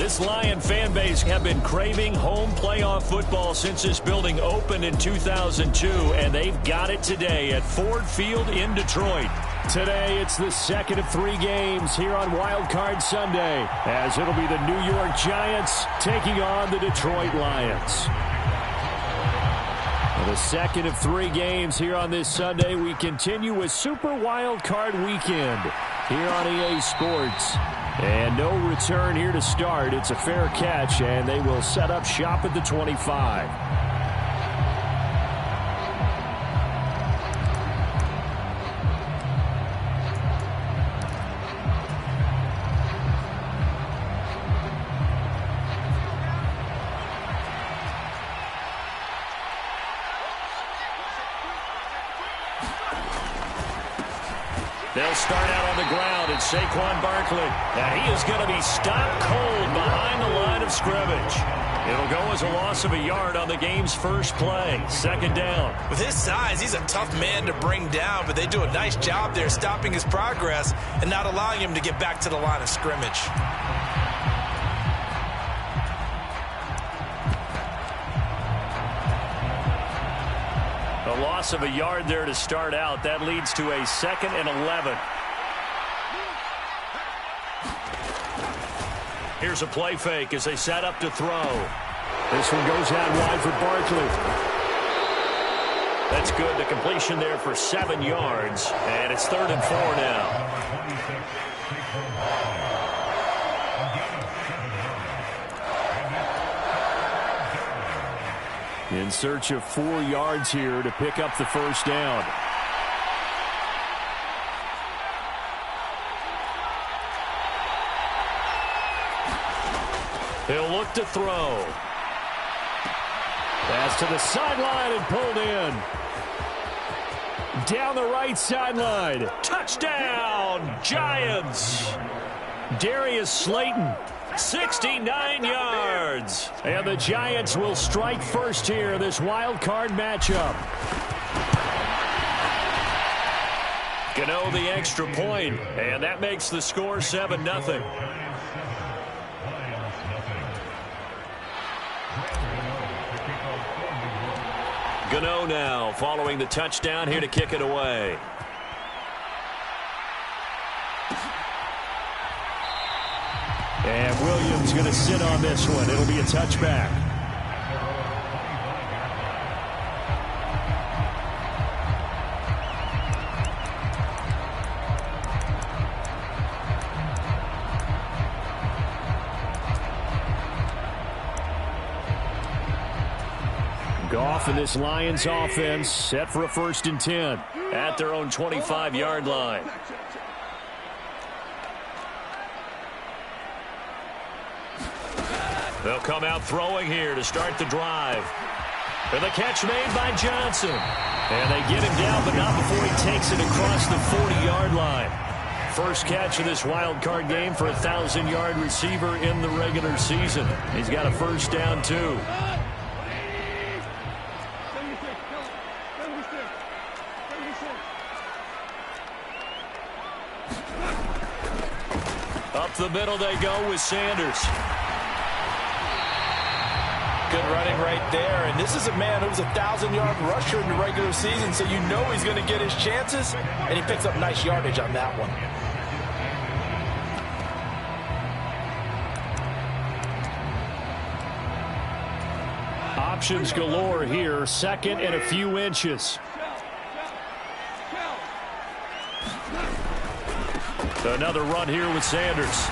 This Lion fan base have been craving home playoff football since this building opened in 2002, and they've got it today at Ford Field in Detroit. Today, it's the second of 3 games here on Wild Card Sunday, as it'll be the New York Giants taking on the Detroit Lions. The second of 3 games here on this Sunday. We continue with Super Wild Card Weekend here on EA Sports. And no return here to start. It's a fair catch, and they will set up shop at the 25. They'll start out on the ground, and Saquon Barkley. And he is going to be stopped cold behind the line of scrimmage. It'll go as a loss of a yard on the game's first play. Second down. With his size, he's a tough man to bring down, but they do a nice job there stopping his progress and not allowing him to get back to the line of scrimmage. A loss of a yard there to start out. That leads to a 2nd and 11. Here's a play fake as they set up to throw. This one goes out wide for Barkley. That's good. The completion there for 7 yards. And it's 3rd and 4 now. In search of 4 yards here to pick up the first down. He'll look to throw. Pass to the sideline and pulled in. Down the right sideline. Touchdown, Giants. Darius Slayton. 69 yards. And the Giants will strike first here in this wild card matchup. Gano the extra point, and that makes the score 7-0. Gano now following the touchdown here to kick it away. And Williams going to sit on this one. It'll be a touchback. Goff and this Lions offense set for a 1st and 10 at their own 25-yard line. They'll come out throwing here to start the drive. And the catch made by Johnson. And they get him down, but not before he takes it across the 40-yard line. First catch of this wild card game for a 1,000-yard receiver in the regular season. He's got a first down, too. Up the middle they go with Sanders. Good running right there, and this is a man who was a 1,000-yard rusher in the regular season, so you know he's going to get his chances, and he picks up nice yardage on that one. Options galore here, 2nd and a few inches. Another run here with Sanders.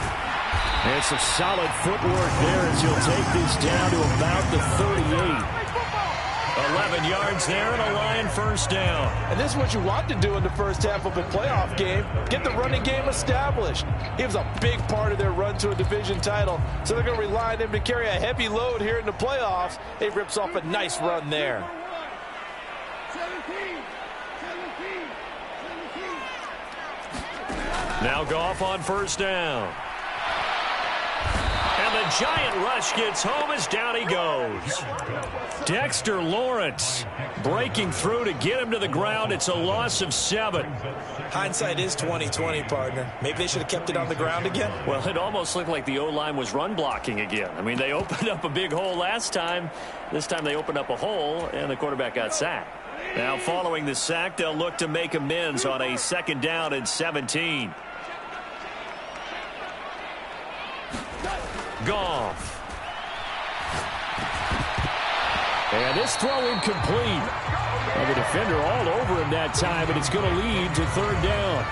And some solid footwork there as he'll take this down to about the 38. 11 yards there and a Lion first down. And this is what you want to do in the first half of a playoff game. Get the running game established. He was a big part of their run to a division title. So they're going to rely on him to carry a heavy load here in the playoffs. He rips off a nice run there. Now Goff on first down. And the giant rush gets home as down he goes. Dexter Lawrence breaking through to get him to the ground. It's a loss of 7. Hindsight is 20/20, partner. Maybe they should have kept it on the ground again. Well, it almost looked like the O-line was run blocking again. I mean, they opened up a big hole last time. This time they opened up a hole, and the quarterback got sacked. Now, following the sack, they'll look to make amends on a 2nd down and 17. Goff. And this throw incomplete. And the defender all over him that time, and it's going to lead to 3rd down.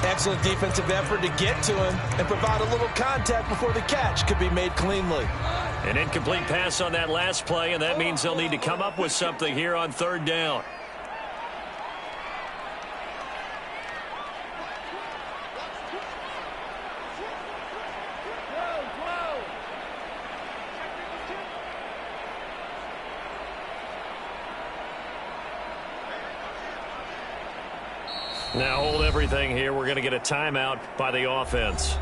Excellent defensive effort to get to him and provide a little contact before the catch could be made cleanly. An incomplete pass on that last play, and that means they'll need to come up with something here on 3rd down. Now hold everything here. We're going to get a timeout by the offense.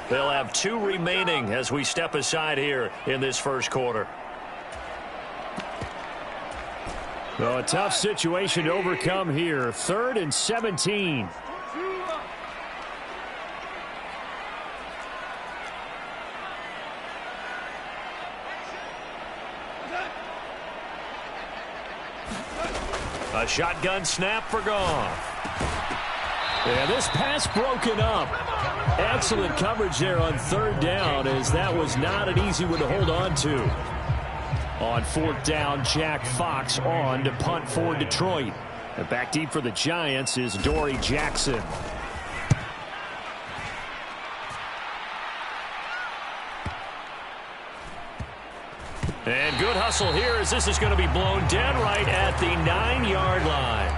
They'll have 2 remaining as we step aside here in this first quarter. Well, a tough situation to overcome here. 3rd and 17. A shotgun snap for Goff. And this pass broken up. Excellent coverage there on 3rd down, as that was not an easy one to hold on to. On 4th down, Jack Fox on to punt for Detroit. And back deep for the Giants is Dory Jackson. And good hustle here, as this is going to be blown dead right at the 9-yard line.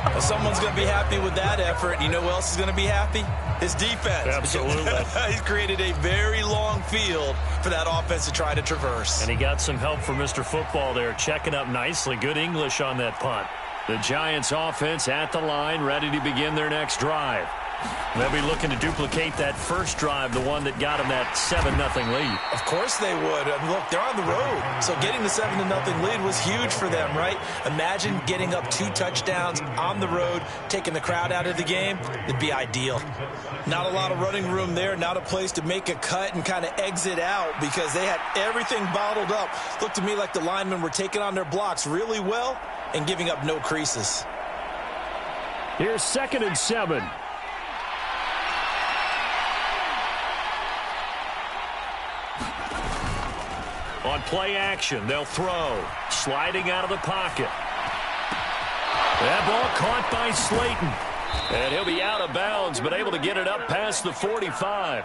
Well, someone's going to be happy with that effort. You know who else is going to be happy? His defense. Absolutely. He's created a very long field for that offense to try to traverse. And he got some help from Mr. Football there, checking up nicely. Good English on that punt. The Giants offense at the line, ready to begin their next drive. They'll be looking to duplicate that first drive, the one that got them that 7-0 lead. Of course they would. I mean, look, they're on the road. So getting the 7-0 lead was huge for them, right? Imagine getting up 2 touchdowns on the road, taking the crowd out of the game. It'd be ideal. Not a lot of running room there, not a place to make a cut and kind of exit out because they had everything bottled up. Looked to me like the linemen were taking on their blocks really well and giving up no creases. Here's 2nd and 7. On play action, they'll throw. Sliding out of the pocket. That ball caught by Slayton. And he'll be out of bounds, but able to get it up past the 45.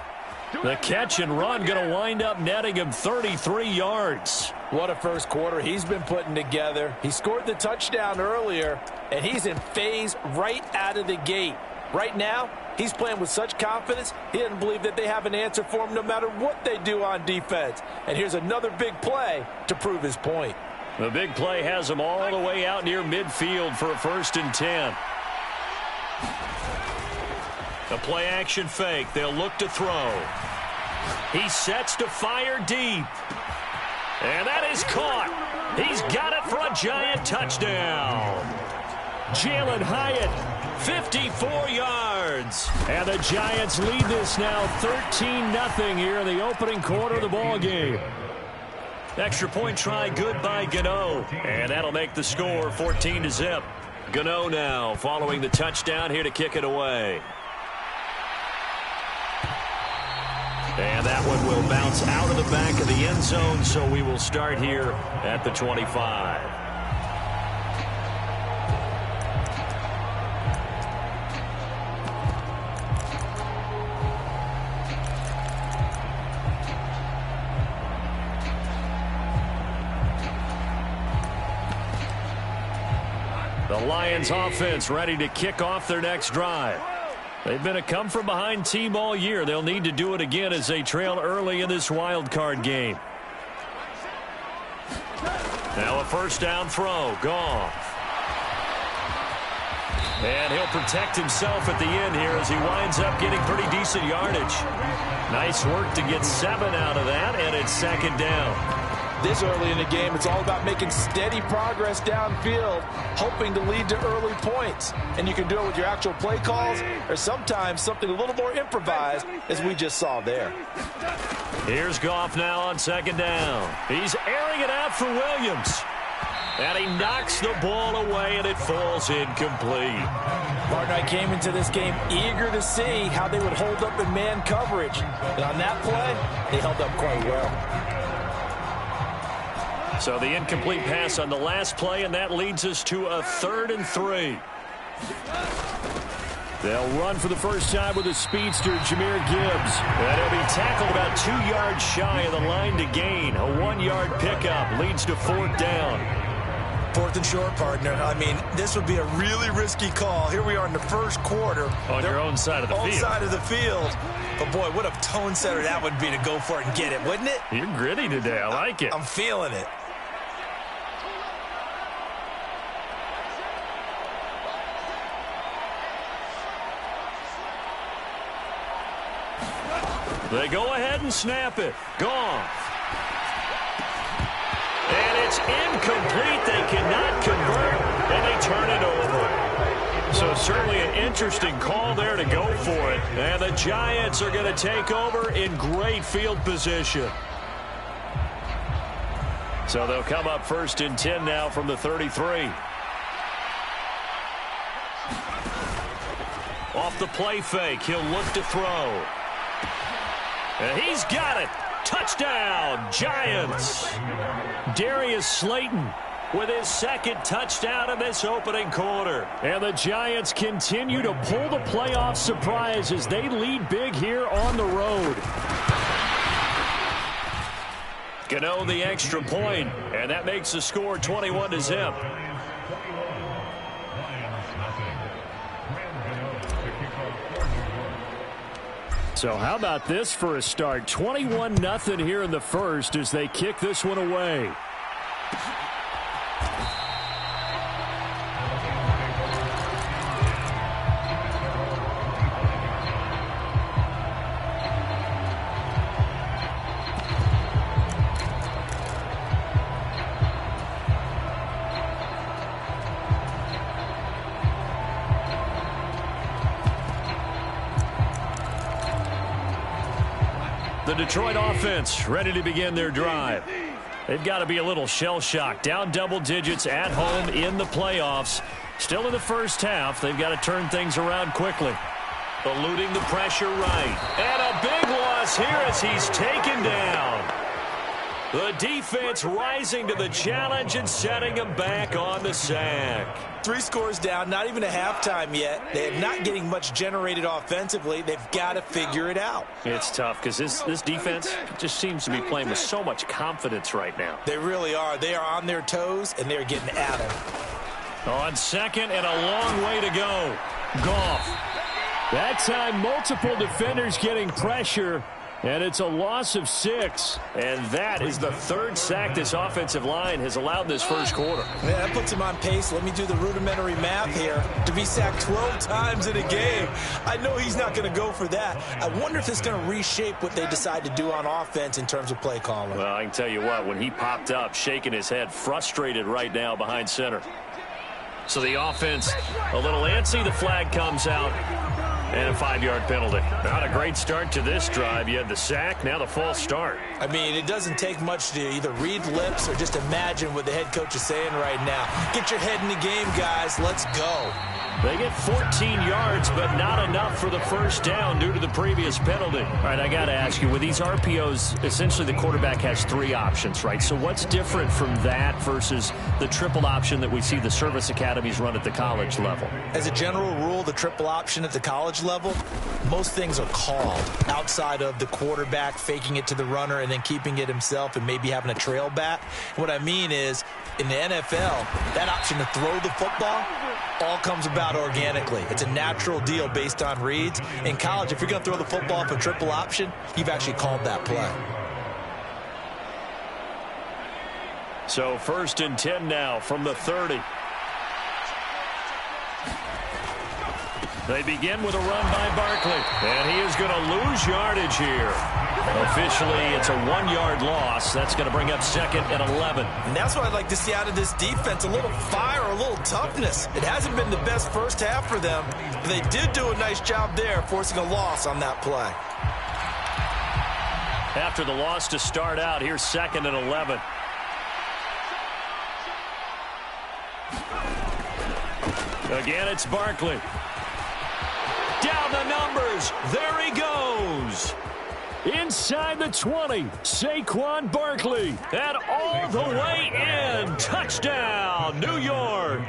The catch and run going to wind up netting him 33 yards. What a first quarter he's been putting together. He scored the touchdown earlier, and he's in phase right out of the gate. Right now, he's playing with such confidence, he doesn't believe that they have an answer for him no matter what they do on defense. And here's another big play to prove his point. The big play has him all the way out near midfield for a 1st and 10. A play action fake. They'll look to throw. He sets to fire deep. And that is caught. He's got it for a Giant touchdown. Jalen Hyatt, 54 yards. And the Giants lead this now 13-0 here in the opening quarter of the ball game. Extra point try good by Gano. And that'll make the score 14-0. Gano now following the touchdown here to kick it away. And that one will bounce out of the back of the end zone, so we will start here at the 25. The Lions offense ready to kick off their next drive. They've been a come-from-behind team all year. They'll need to do it again as they trail early in this wild card game. Now a 1st down throw. Goff. And he'll protect himself at the end here as he winds up getting pretty decent yardage. Nice work to get 7 out of that, and it's second down. This early in the game, it's all about making steady progress downfield, hoping to lead to early points. And you can do it with your actual play calls or sometimes something a little more improvised, as we just saw there. Here's Goff now on second down. He's airing it out for Williams. And he knocks the ball away, and it falls incomplete. Martin, I came into this game eager to see how they would hold up in man coverage. And on that play, they held up quite well. So the incomplete pass on the last play, and that leads us to a 3rd and 3. They'll run for the first time with a speedster, Jahmyr Gibbs. And he'll be tackled about 2 yards shy of the line to gain. A 1-yard pickup leads to 4th down. 4th and short, partner. I mean, this would be a really risky call. Here we are in the first quarter. On your own side of the field. Own side of the field. But, boy, what a tone setter that would be to go for it and get it, wouldn't it? You're gritty today. I like it. I'm feeling it. They go ahead and snap it. Gone. And it's incomplete. They cannot convert, and they turn it over. So certainly an interesting call there to go for it. And the Giants are going to take over in great field position. So they'll come up 1st and 10 now from the 33. Off the play fake, he'll look to throw. And he's got it. Touchdown, Giants. Darius Slayton with his 2nd touchdown in this opening quarter. And the Giants continue to pull the playoff surprise as they lead big here on the road. Gano the extra point, and that makes the score 21-0. So how about this for a start? 21-0 here in the first as they kick this one away. The Detroit offense ready to begin their drive. They've got to be a little shell-shocked. Down double digits at home in the playoffs. Still in the first half. They've got to turn things around quickly. Eluding the pressure right. And a big loss here as he's taken down. The defense rising to the challenge and setting him back on the sack. 3 scores down, not even a halftime yet. They're not getting much generated offensively. They've got to figure it out. It's tough because this defense just seems to be playing with so much confidence right now. They really are. They are on their toes, and they're getting at them. On second and a long way to go. Goff. That time, multiple defenders getting pressure. And it's a loss of 6. And that is the 3rd sack this offensive line has allowed this first quarter. Yeah, that puts him on pace. Let me do the rudimentary math here. To be sacked 12 times in a game, I know he's not going to go for that. I wonder if it's going to reshape what they decide to do on offense in terms of play calling. Well, I can tell you what, when he popped up, shaking his head, frustrated right now behind center. So the offense a little antsy. The flag comes out. And a 5-yard penalty. Not a great start to this drive. You had the sack, now the false start. I mean, it doesn't take much to either read lips or just imagine what the head coach is saying right now. Get your head in the game, guys. Let's go. They get 14 yards, but not enough for the first down due to the previous penalty. All right, I got to ask you, with these RPOs, essentially the quarterback has 3 options, right? So what's different from that versus the triple option that we see the service academies run at the college level? As a general rule, the triple option at the college level, most things are called outside of the quarterback faking it to the runner and then keeping it himself and maybe having a trail back. What I mean is, in the NFL, that option to throw the football all comes about organically. It's a natural deal based on reads. In college, if you're going to throw the football for triple option, you've actually called that play. So 1st and 10 now from the 30. They begin with a run by Barkley, and he is going to lose yardage here. Officially, it's a 1-yard loss. That's going to bring up 2nd and 11. And that's what I'd like to see out of this defense, a little fire, a little toughness. It hasn't been the best first half for them, but they did do a nice job there, forcing a loss on that play. After the loss to start out, here's 2nd and 11. Again, it's Barkley. Down the numbers. There he goes. Inside the 20, Saquon Barkley. And all the way in. Touchdown, New York.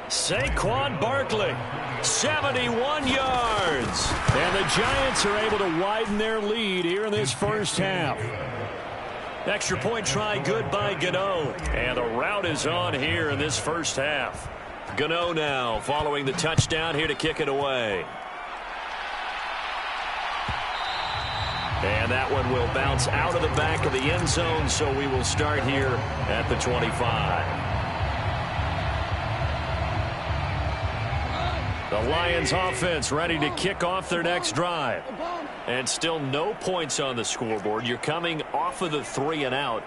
Saquon Barkley, 71 yards. And the Giants are able to widen their lead here in this first half. Extra point try good by Gano. And the route is on here in this first half. Gano now following the touchdown here to kick it away. And that one will bounce out of the back of the end zone, so we will start here at the 25. The Lions offense ready to kick off their next drive. And still no points on the scoreboard. You're coming off of the 3 and out.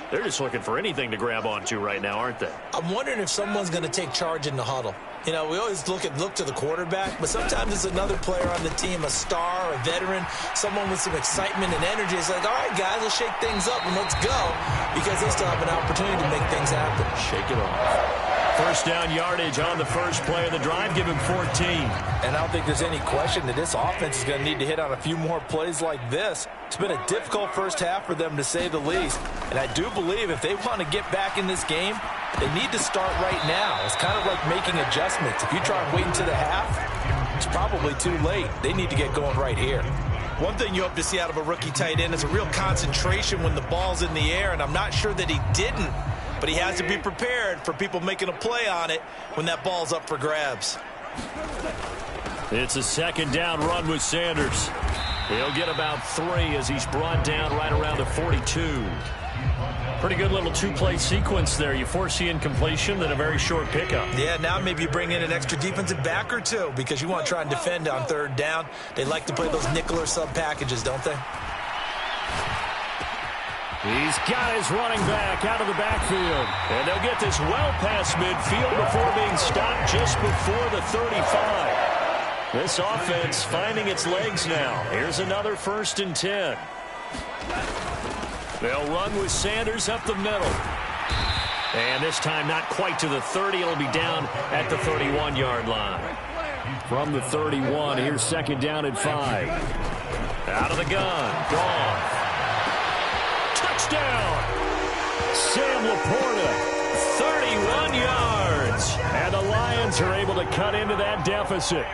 They're just looking for anything to grab onto right now, aren't they? I'm wondering if someone's going to take charge in the huddle. You know, we always look to the quarterback, but sometimes it's another player on the team, a star, a veteran, someone with some excitement and energy. It's like, all right, guys, let's shake things up and let's go, because they still have an opportunity to make things happen. Shake it off. First down yardage on the first play of the drive. Give him 14. And I don't think there's any question that this offense is going to need to hit on a few more plays like this. It's been a difficult first half for them, to say the least. And I do believe if they want to get back in this game, they need to start right now. It's kind of like making adjustments. If you try and wait until the half, it's probably too late. They need to get going right here. One thing you hope to see out of a rookie tight end is a real concentration when the ball's in the air, and I'm not sure that he didn't. But he has to be prepared for people making a play on it when that ball's up for grabs. It's a 2nd down run with Sanders. He'll get about 3 as he's brought down right around the 42. Pretty good little 2-play sequence there. You force the incompletion, then a very short pickup. Yeah, now maybe you bring in an extra defensive back or two because you want to try and defend on 3rd down. They like to play those nickel or sub packages, don't they? He's got his running back out of the backfield. And they'll get this well past midfield before being stopped just before the 35. This offense finding its legs now. Here's another 1st and 10. They'll run with Sanders up the middle. And this time not quite to the 30. It'll be down at the 31-yard line. From the 31, here's 2nd down and 5. Out of the gun. Gone. Touchdown! Sam Laporta, 31 yards. And the Lions are able to cut into that deficit.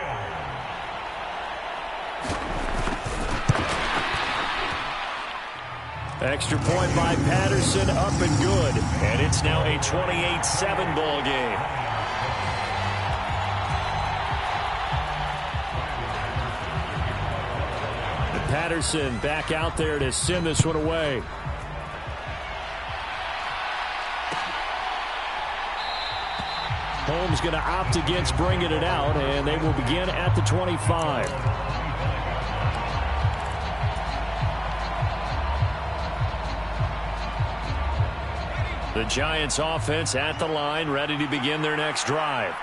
Extra point by Patterson, up and good. And it's now a 28-7 ball game. Patterson back out there to send this one away. Holmes going to opt against bringing it out, and they will begin at the 25. The Giants offense at the line, ready to begin their next drive.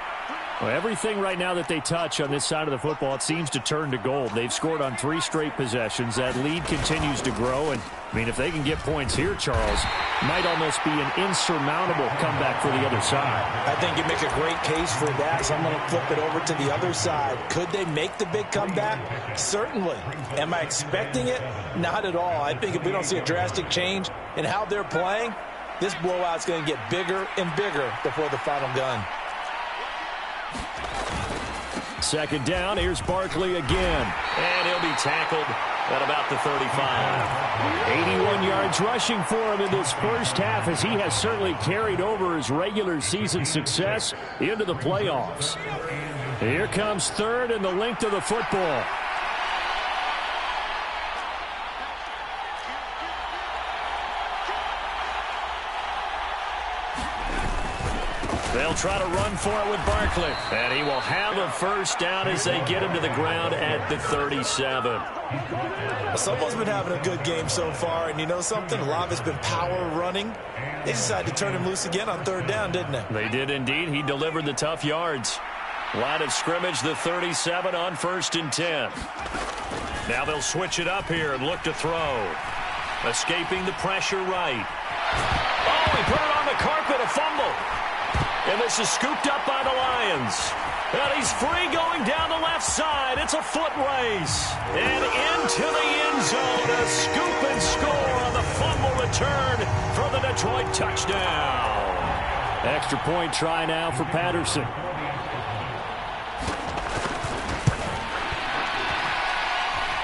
Well, everything right now that they touch on this side of the football, it seems to turn to gold. They've scored on 3 straight possessions. That lead continues to grow. And, I mean, if they can get points here, Charles, might almost be an insurmountable comeback for the other side. I think you make a great case for that, so I'm going to flip it over to the other side. Could they make the big comeback? Certainly. Am I expecting it? Not at all. I think if we don't see a drastic change in how they're playing, this blowout's going to get bigger and bigger before the final gun. 2nd down, here's Barkley again. And he'll be tackled at about the 35. 81 yards rushing for him in this first half, as he has certainly carried over his regular season success into the playoffs. Here comes 3rd and the length of the football. They'll try to run for it with Barkley. And he will have a first down as they get him to the ground at the 37. Someone's been having a good game so far, and you know something? A lot of it's been power running. They decided to turn him loose again on third down, didn't they? They did indeed. He delivered the tough yards. Line of scrimmage, the 37 on 1st and 10. Now they'll switch it up here and look to throw. Escaping the pressure right. Oh, he put it on the carpet, a fumble. And this is scooped up by the Lions. And he's free going down the left side. It's a foot race. And into the end zone, a scoop and score on the fumble return for the Detroit touchdown. Extra point try now for Patterson.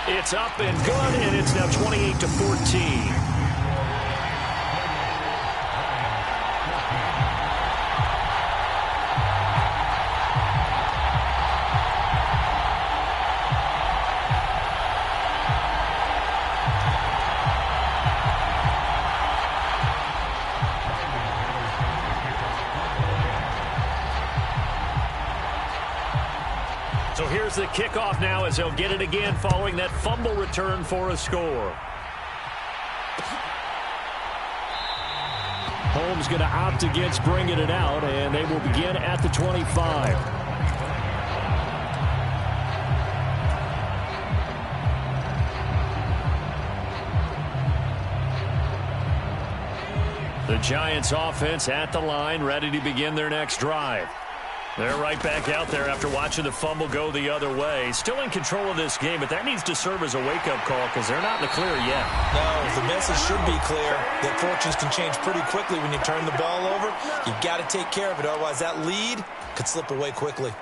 It's up and good, and it's now 28-14. So here's the kickoff now as they'll get it again following that fumble return for a score. Holmes going to opt against bringing it out, and they will begin at the 25. The Giants offense at the line, ready to begin their next drive. They're right back out there after watching the fumble go the other way. Still in control of this game, but that needs to serve as a wake-up call because they're not in the clear yet. No, the message should be clear that fortunes can change pretty quickly when you turn the ball over. You've got to take care of it, otherwise that lead could slip away quickly.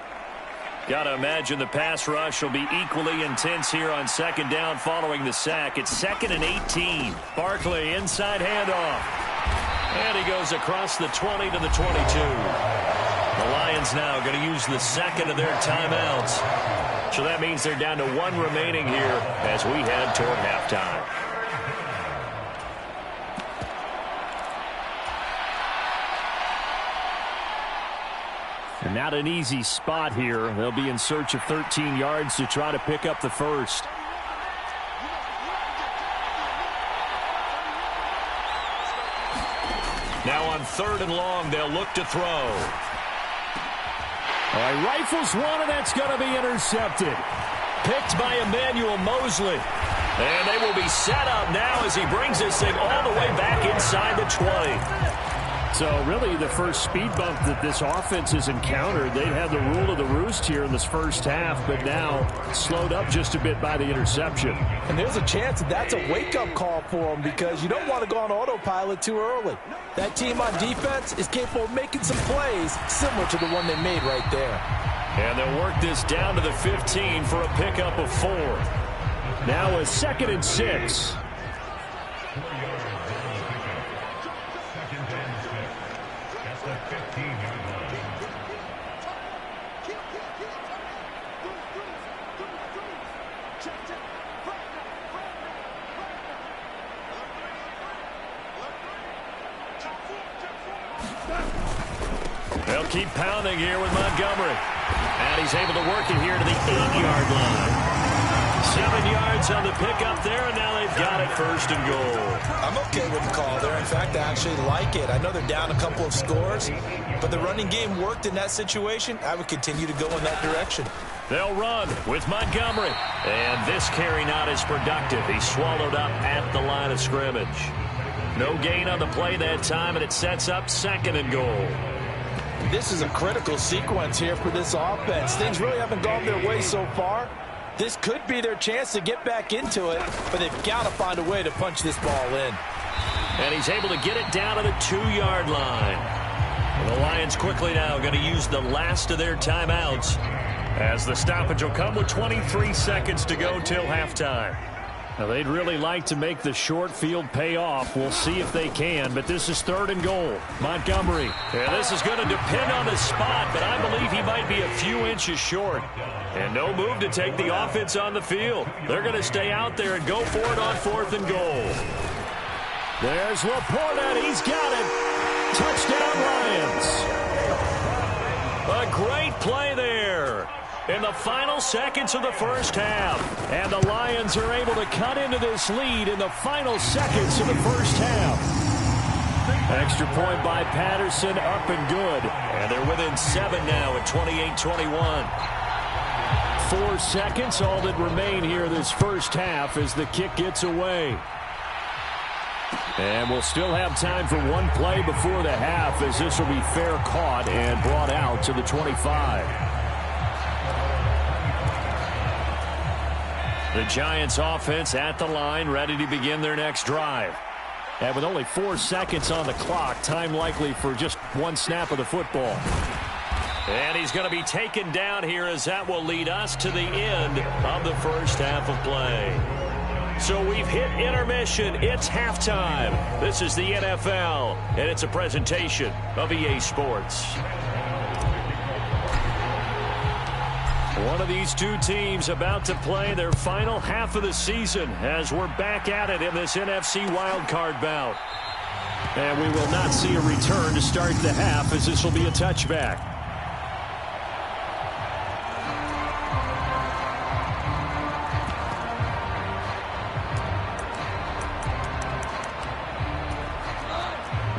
Got to imagine the pass rush will be equally intense here on 2nd down following the sack. It's 2nd and 18. Barkley inside handoff. And he goes across the 20 to the 22. The Lions now going to use the second of their timeouts. So that means they're down to 1 remaining here as we head toward halftime. And not an easy spot here. They'll be in search of 13 yards to try to pick up the first. Now on 3rd and long, they'll look to throw. All right, rifles one, and that's going to be intercepted. Picked by Emmanuel Mosley. And they will be set up now as he brings this thing all the way back inside the 20. So really the first speed bump that this offense has encountered. They'd have the rule of the roost here in this first half, but now slowed up just a bit by the interception. And there's a chance that that's a wake-up call for them because you don't want to go on autopilot too early. That team on defense is capable of making some plays similar to the one they made right there. And they'll work this down to the 15 for a pickup of 4. Now a 2nd and 6. They'll keep pounding here with Montgomery. And he's able to work it here to the 8-yard line. 7 yards on the pickup there, and now they've got it 1st and goal. I'm okay with the call there. In fact, I actually like it. I know they're down a couple of scores, but the running game worked in that situation. I would continue to go in that direction. They'll run with Montgomery. And this carry not as productive. He's swallowed up at the line of scrimmage. No gain on the play that time, and it sets up 2nd and goal. This is a critical sequence here for this offense. Things really haven't gone their way so far. This could be their chance to get back into it, but they've got to find a way to punch this ball in. And he's able to get it down to the 2-yard line. And the Lions quickly now going to use the last of their timeouts as the stoppage will come with 23 seconds to go till halftime. Now, they'd really like to make the short field pay off. We'll see if they can, but this is 3rd and goal. Montgomery. And this is going to depend on the spot, but I believe he might be a few inches short. And no move to take the offense on the field. They're going to stay out there and go for it on 4th and goal. There's Laporta. He's got it. Touchdown, Lions. play there in the final seconds of the first half. And the Lions are able to cut into this lead in the final seconds of the first half. Extra point by Patterson, up and good. And they're within 7 now at 28-21. 4 seconds, all that remain here this first half as the kick gets away. And we'll still have time for one play before the half, as this will be fair caught and brought out to the 25. The Giants offense at the line, ready to begin their next drive. And with only 4 seconds on the clock, time likely for just one snap of the football. And he's going to be taken down here, as that will lead us to the end of the first half of play. So we've hit intermission. It's halftime. This is the NFL, and it's a presentation of EA Sports. One of these two teams about to play their final half of the season as we're back at it in this NFC wildcard bout. And we will not see a return to start the half, as this will be a touchback.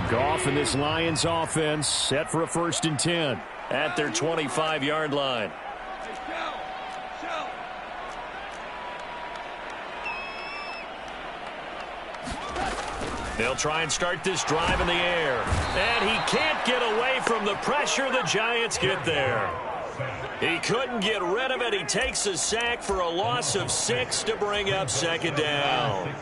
Goff and this Lions offense set for a 1st and 10 at their 25-yard line. They'll try and start this drive in the air. And he can't get away from the pressure. The Giants get there. He couldn't get rid of it. He takes a sack for a loss of 6 to bring up 2nd down.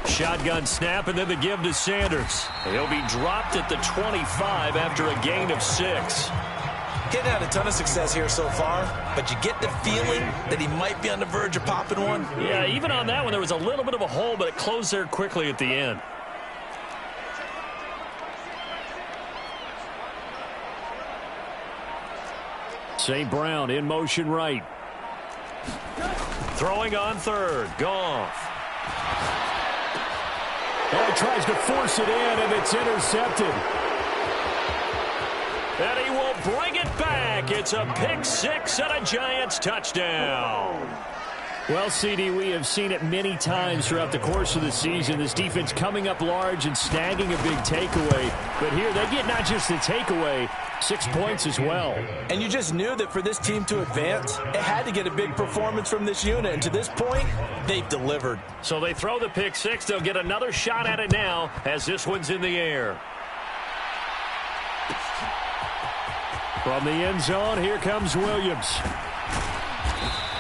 Shotgun snap, and then the give to Sanders. He'll be dropped at the 25 after a gain of 6. Getting had a ton of success here so far, but you get the feeling that he might be on the verge of popping one. Yeah, even on that one, there was a little bit of a hole, but it closed there quickly at the end. St. Brown in motion right. Throwing on 3rd. Goff. Oh, he tries to force it in, and it's intercepted. And he will bring it back. It's a pick 6 and a Giants touchdown. Well, CD, we have seen it many times throughout the course of the season. This defense coming up large and snagging a big takeaway. But here they get not just the takeaway, 6 points as well. And you just knew that for this team to advance, it had to get a big performance from this unit. And to this point, they've delivered. So they throw the pick 6. They'll get another shot at it now as this one's in the air. From the end zone, here comes Williams.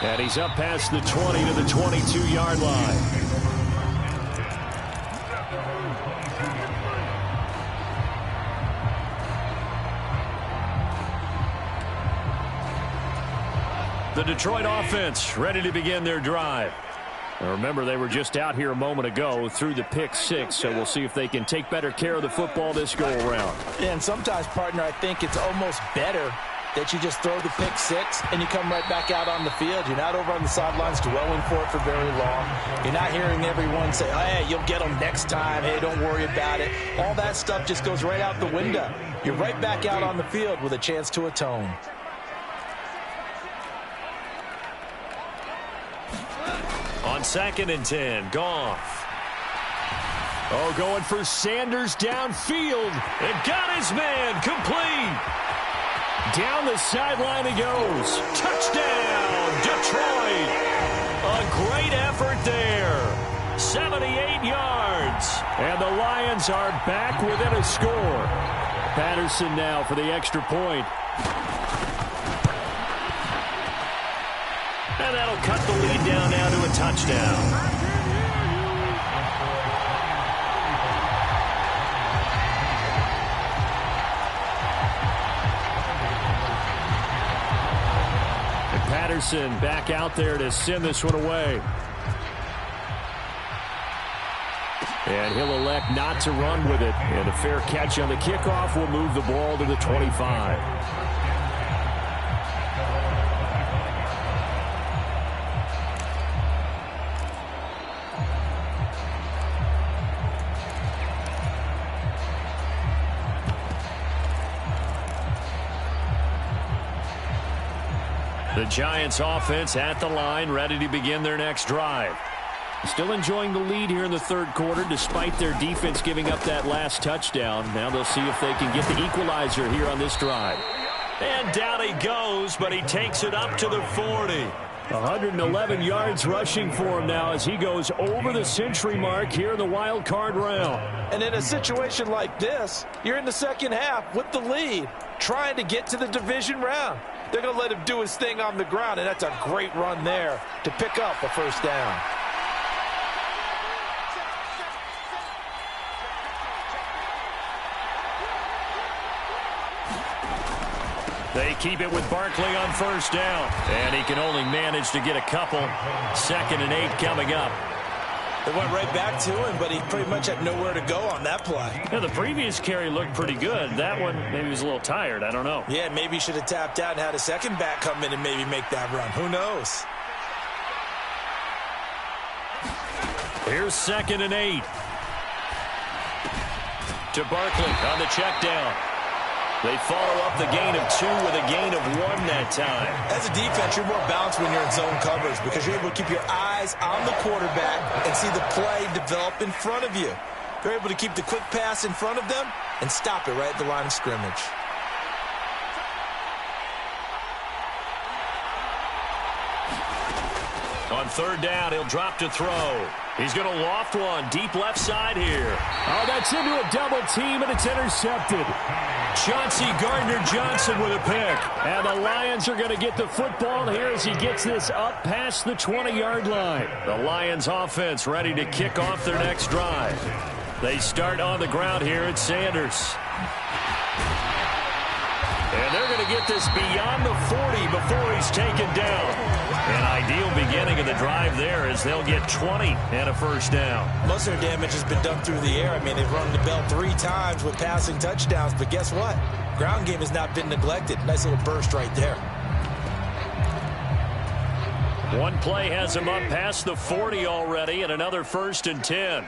And he's up past the 20 to the 22-yard line. The Detroit offense ready to begin their drive. Now remember, they were just out here a moment ago through the pick 6, so we'll see if they can take better care of the football this go-around. And sometimes, partner, I think it's almost better that you just throw the pick 6 and you come right back out on the field. You're not over on the sidelines dwelling for it for very long. You're not hearing everyone say, oh, hey, you'll get them next time. Hey, don't worry about it. All that stuff just goes right out the window. You're right back out on the field with a chance to atone. On 2nd and 10, Goff. Oh, going for Sanders downfield. And got his man complete. Down the sideline he goes. Touchdown, Detroit. A great effort there. 78 yards. And the Lions are back within a score. Patterson now for the extra point. And that'll cut the lead down now to a touchdown. And Patterson back out there to send this one away. And he'll elect not to run with it. And a fair catch on the kickoff will move the ball to the 25. The Giants offense at the line, ready to begin their next drive. Still enjoying the lead here in the third quarter despite their defense giving up that last touchdown. Now they'll see if they can get the equalizer here on this drive. And down he goes, but he takes it up to the 40. 111 yards rushing for him now as he goes over the century mark here in the wild card round. And in a situation like this, you're in the second half with the lead, trying to get to the division round. They're going to let him do his thing on the ground, and that's a great run there to pick up a first down. They keep it with Barkley on first down. And he can only manage to get a couple. 2nd and 8 coming up. They went right back to him, but he pretty much had nowhere to go on that play. Yeah, the previous carry looked pretty good. That one, maybe he was a little tired. I don't know. Yeah, maybe he should have tapped out and had a second back come in and maybe make that run. Who knows? Here's 2nd and 8. To Barkley on the check down. They follow up the gain of 2 with a gain of 1 that time. As a defense, you're more balanced when you're in zone coverage because you're able to keep your eyes on the quarterback and see the play develop in front of you. You're able to keep the quick pass in front of them and stop it right at the line of scrimmage. On 3rd down, he'll drop to throw. He's going to loft one deep left side here. Oh, that's into a double team, and it's intercepted. Chauncey Gardner-Johnson with a pick. And the Lions are going to get the football here as he gets this up past the 20-yard line. The Lions offense ready to kick off their next drive. They start on the ground here at Sanders. And they're going to get this beyond the 40 before he's taken down. An ideal beginning of the drive there as they'll get 20 and a first down. Most of their damage has been done through the air. I mean, they've run the bell 3 times with passing touchdowns, but guess what? Ground game has not been neglected. Nice little burst right there. One play has him up past the 40 already, and another 1st and 10.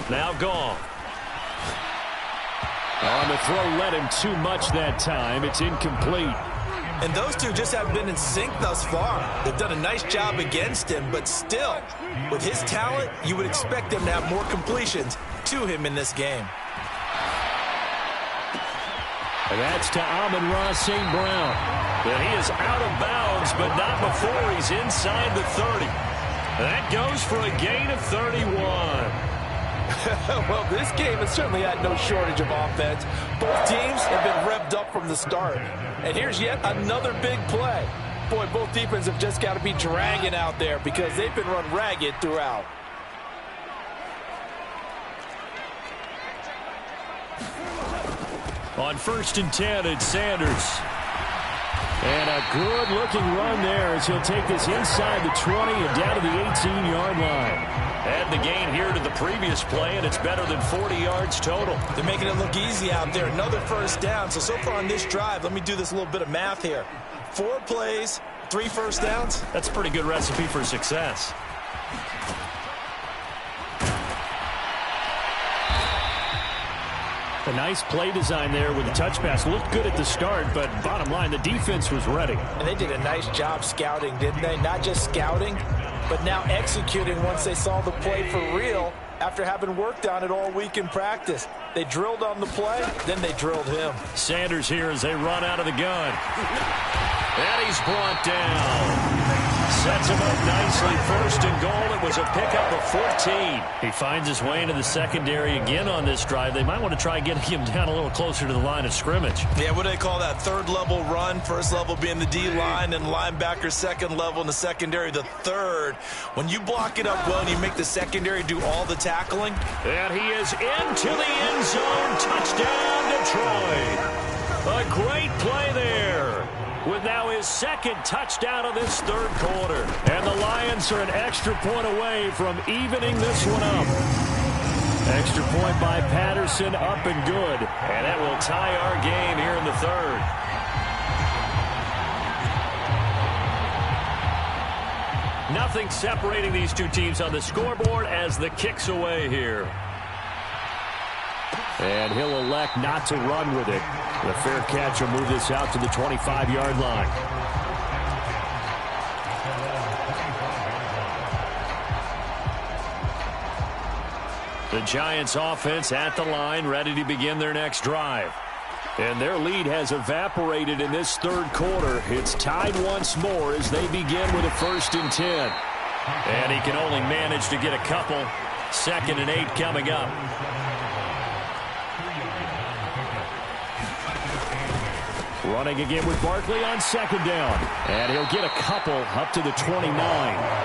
Now gone. On the throw, led him too much that time. It's incomplete. And those two just have been in sync thus far. They've done a nice job against him, but still, with his talent, you would expect them to have more completions to him in this game. And that's to Amon-Ra St. Brown. But he is out of bounds, but not before he's inside the 30. That goes for a gain of 31. Well, this game has certainly had no shortage of offense. Both teams have been revved up from the start. And here's yet another big play. Boy, both defenses have just got to be dragging out there because they've been run ragged throughout. On 1st and 10, it's Sanders. And a good-looking run there as he'll take this inside the 20 and down to the 18-yard line. Add the gain here to the previous play, and it's better than 40 yards total. They're making it look easy out there. Another first down. So far on this drive, let me do this little bit of math here. 4 plays, 3 first downs. That's a pretty good recipe for success. A nice play design there with the touch pass. Looked good at the start, but bottom line, the defense was ready. And they did a nice job scouting, didn't they? Not just scouting, but now executing once they saw the play for real after having worked on it all week in practice. They drilled on the play, then they drilled him. Sanders here as they run out of the gun. And he's brought down. Sets him up nicely. 1st and goal. It was a pickup of 14. He finds his way into the secondary again on this drive. They might want to try getting him down a little closer to the line of scrimmage. Yeah, what do they call that? 3rd level run. 1st level being the D-line and linebacker. 2nd level in the secondary, the 3rd. When you block it up well and you make the secondary do all the tackling. And he is into the end zone. Touchdown, Detroit. A great play there. With now his 2nd touchdown of this 3rd quarter. And the Lions are an extra point away from evening this one up. Extra point by Patterson, up and good. And that will tie our game here in the 3rd. Nothing separating these two teams on the scoreboard as the kick's away here. And he'll elect not to run with it. The fair catch will move this out to the 25-yard line. The Giants offense at the line, ready to begin their next drive. And their lead has evaporated in this third quarter. It's tied once more as they begin with a 1st and 10. And he can only manage to get a couple. 2nd and 8 coming up. Running again with Barkley on 2nd down. And he'll get a couple up to the 29.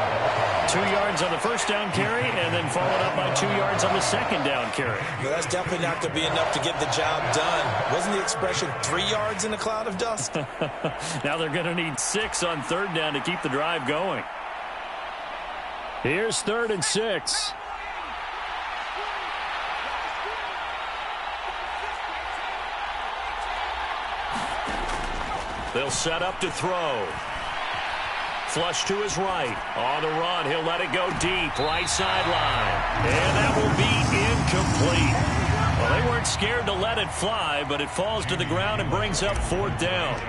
2 yards on the 1st down carry, and then followed up by 2 yards on the 2nd down carry. Well, that's definitely not going to be enough to get the job done. Wasn't the expression 3 yards in a cloud of dust? Now they're going to need 6 on 3rd down to keep the drive going. Here's 3rd and 6. They'll set up to throw. Flush to his right. On the run, he'll let it go deep. Right sideline. And that will be incomplete. Well, they weren't scared to let it fly, but it falls to the ground and brings up 4th down.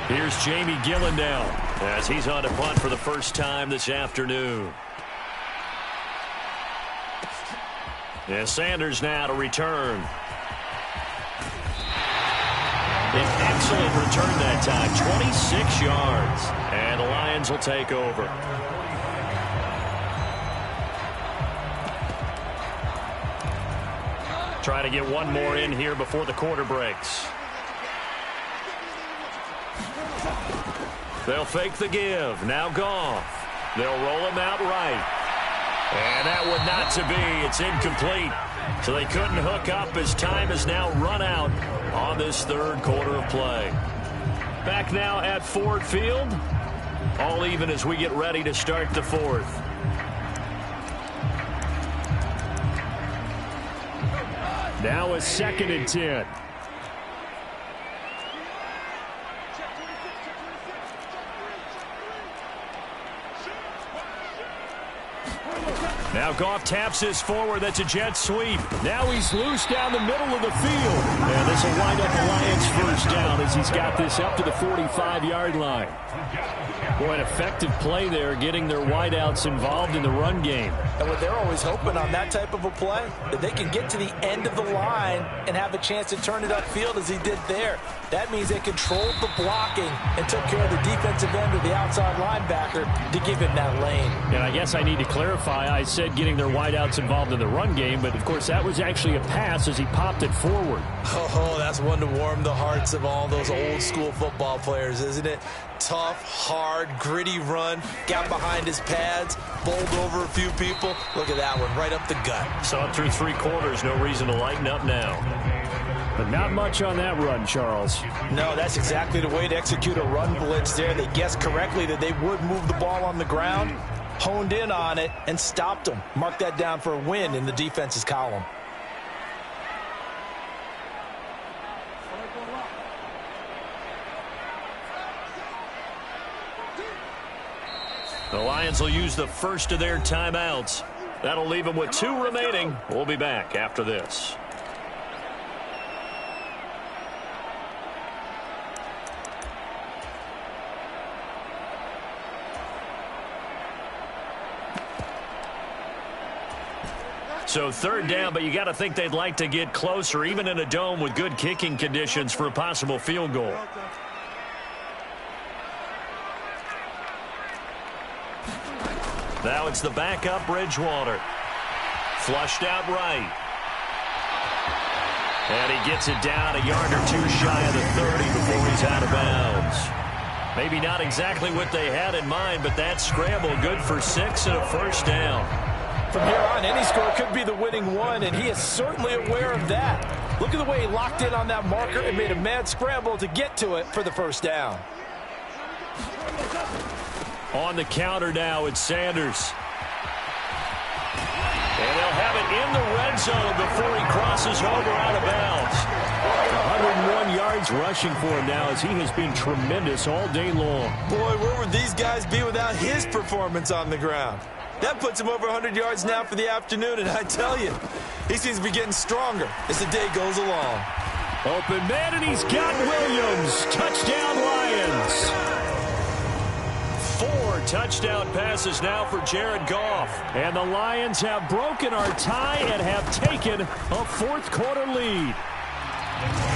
Here's Jamie Gillen down as he's on to punt for the first time this afternoon. And Sanders now to return. An excellent return that time, 26 yards. And the Lions will take over. Try to get one more in here before the quarter breaks. They'll fake the give. Now Goff. They'll roll him out right. And that one not to be. It's incomplete. So they couldn't hook up as time has now run out on this third quarter of play. Back now at Ford Field. All even as we get ready to start the 4th. Now a 2nd and 10. Now Goff taps this forward. That's a jet sweep. Now he's loose down the middle of the field. And this will wind up the Lions' first down as he's got this up to the 45-yard line. Boy, an effective play there, getting their wideouts involved in the run game. And what they're always hoping on that type of a play, that they can get to the end of the line and have a chance to turn it upfield as he did there. That means they controlled the blocking and took care of the defensive end or the outside linebacker to give him that lane. And I guess I need to clarify, I said getting their wideouts involved in the run game, but of course that was actually a pass as he popped it forward. Oh, that's one to warm the hearts of all those old school football players, isn't it? Tough, hard, gritty run, got behind his pads, bowled over a few people. Look at that one, right up the gut. Saw it through 3 quarters, no reason to lighten up now. But not much on that run, Charles. No, that's exactly the way to execute a run blitz there. They guessed correctly that they would move the ball on the ground, honed in on it, and stopped them. Mark that down for a win in the defense's column. The Lions will use the first of their timeouts. That'll leave them with 2 remaining. We'll be back after this. So 3rd down, but you got to think they'd like to get closer, even in a dome with good kicking conditions for a possible field goal. Now it's the backup Bridgewater. Flushed out right. And he gets it down a yard or 2 shy of the 30 before he's out of bounds. Maybe not exactly what they had in mind, but that scramble good for 6 and a first down. From here on, any score could be the winning one, and he is certainly aware of that. Look at the way he locked in on that marker and made a mad scramble to get to it for the first down. On the counter now, it's Sanders. And they'll have it in the red zone before he crosses over out of bounds. 101 yards Lions rushing for him now as he has been tremendous all day long. Boy, where would these guys be without his performance on the ground? That puts him over 100 yards now for the afternoon, and I tell you, he seems to be getting stronger as the day goes along. Open man, and he's got Williams. Touchdown, Lions. 4 touchdown passes now for Jared Goff. And the Lions have broken our tie and have taken a fourth-quarter lead.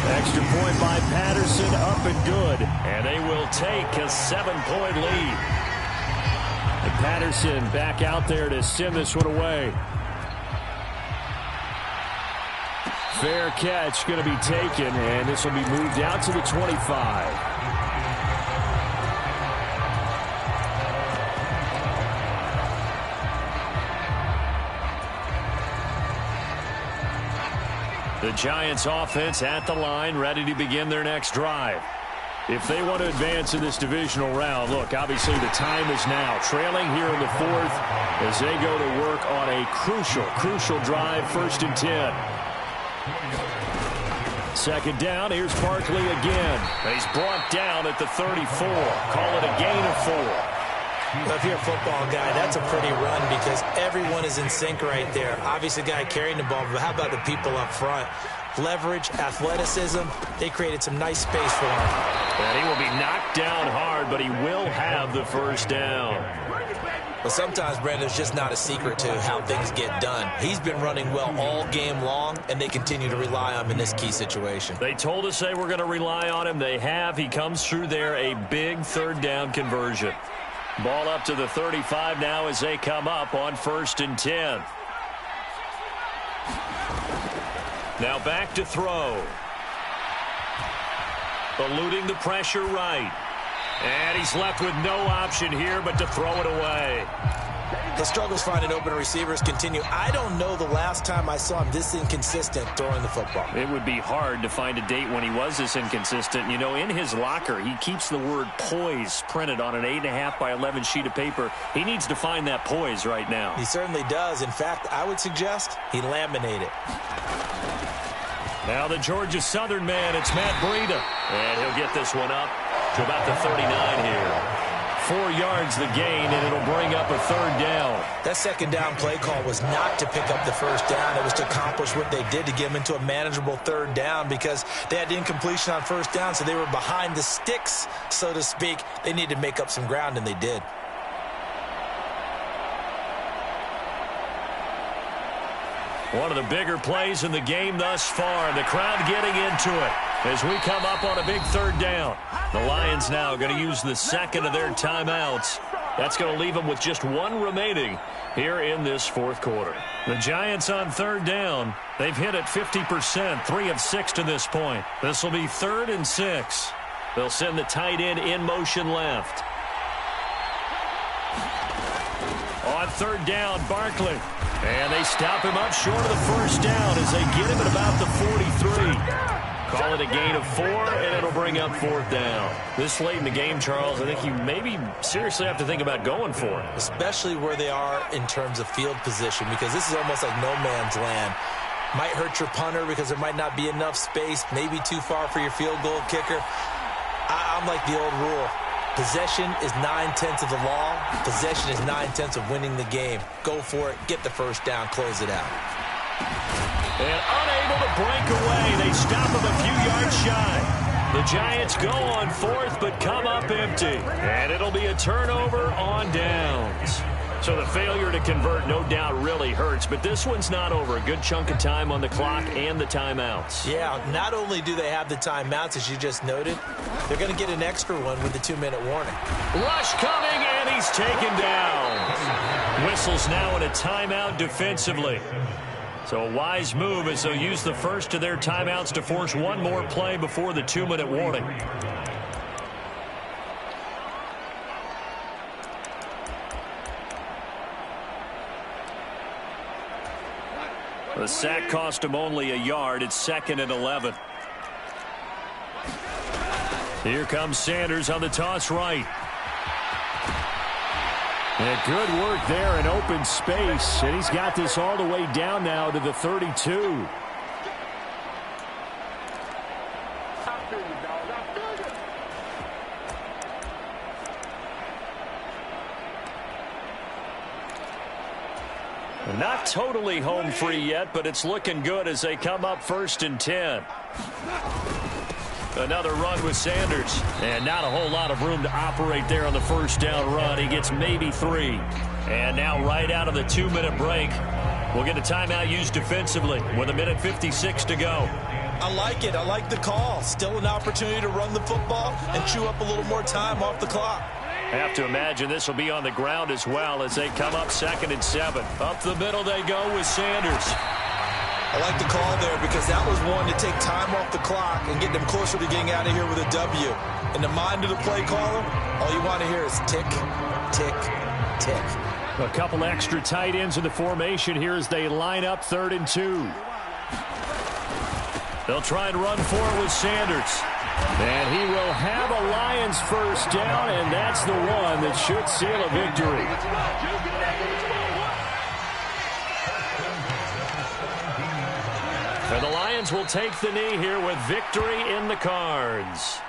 Extra point by Patterson, up and good. And they will take a 7-point lead. And Patterson back out there to send this one away. Fair catch going to be taken, and this will be moved out to the 25. The Giants offense at the line, ready to begin their next drive. If they want to advance in this divisional round, look, obviously the time is now. Trailing here in the fourth as they go to work on a crucial drive, 1st and 10. Second down, here's Barkley again. He's brought down at the 34. Call it a gain of 4. Well, if you're a football guy, that's a pretty run because everyone is in sync right there. Obviously, the guy carrying the ball, but how about the people up front? Leverage, athleticism, they created some nice space for him. And he will be knocked down hard, but he will have the first down. But sometimes, Brandon, there's just not a secret to how things get done. He's been running well all game long, and they continue to rely on him in this key situation. They told us they were going to rely on him. They have. He comes through there, a big 3rd down conversion. Ball up to the 35 now as they come up on 1st and 10. Now back to throw. Eluding the pressure right. And he's left with no option here but to throw it away. The struggles finding open receivers continue. I don't know the last time I saw him this inconsistent throwing the football. It would be hard to find a date when he was this inconsistent. You know, in his locker, he keeps the word poise printed on an 8.5 by 11 sheet of paper. He needs to find that poise right now. He certainly does. In fact, I would suggest he laminate it. Now the Georgia Southern man, it's Matt Breida. And he'll get this one up to about the 39 here. 4 yards the gain, and it'll bring up a 3rd down. That 2nd down play call was not to pick up the 1st down. It was to accomplish what they did to get him into a manageable 3rd down because they had incompletion on 1st down, so they were behind the sticks, so to speak. They needed to make up some ground, and they did. One of the bigger plays in the game thus far. The crowd getting into it as we come up on a big 3rd down. The Lions now going to use the 2nd of their timeouts. That's going to leave them with just 1 remaining here in this 4th quarter. The Giants on 3rd down. They've hit it 50%, 3 of 6 to this point. This will be 3rd and 6. They'll send the tight end in motion left. On 3rd down, Barkley. And they stop him up short of the 1st down as they get him at about the 43. Call it a gain of 4, and it'll bring up 4th down. This late in the game, Charles, I think you maybe seriously have to think about going for it. Especially where they are in terms of field position, because this is almost like no man's land. Might hurt your punter because there might not be enough space, maybe too far for your field goal kicker. I'm like the old rule. Possession is 9/10 of the law. Possession is 9/10 of winning the game. Go for it. Get the 1st down. Close it out. And unable to break away. They stop him a few yards shy. The Giants go on 4th but come up empty. And it'll be a turnover on downs. So the failure to convert no doubt really hurts, but this one's not over. A good chunk of time on the clock and the timeouts. Yeah, not only do they have the timeouts, as you just noted, they're going to get an extra one with the 2-minute warning. Rush coming, and he's taken down. Whistles now in a timeout defensively. So a wise move as they'll use the 1st of their timeouts to force 1 more play before the 2-minute warning. The sack cost him only a yard. It's 2nd and 11. Here comes Sanders on the toss right. And good work there in open space. And he's got this all the way down now to the 32. Not totally home free yet, but it's looking good as they come up 1st and 10. Another run with Sanders. And not a whole lot of room to operate there on the first down run. He gets maybe 3. And now right out of the 2-minute break, we'll get a timeout used defensively with 1:56 to go. I like it. I like the call. Still an opportunity to run the football and chew up a little more time off the clock. I have to imagine this will be on the ground as well as they come up 2nd and 7. Up the middle they go with Sanders. I like the call there because that was one to take time off the clock and get them closer to getting out of here with a W. In the mind of the play caller, all you want to hear is tick, tick, tick. A couple extra tight ends in the formation here as they line up 3rd and 2. They'll try and run for it with Sanders. And he will have a Lions first down, and that's the one that should seal a victory. And the Lions will take the knee here with victory in the cards.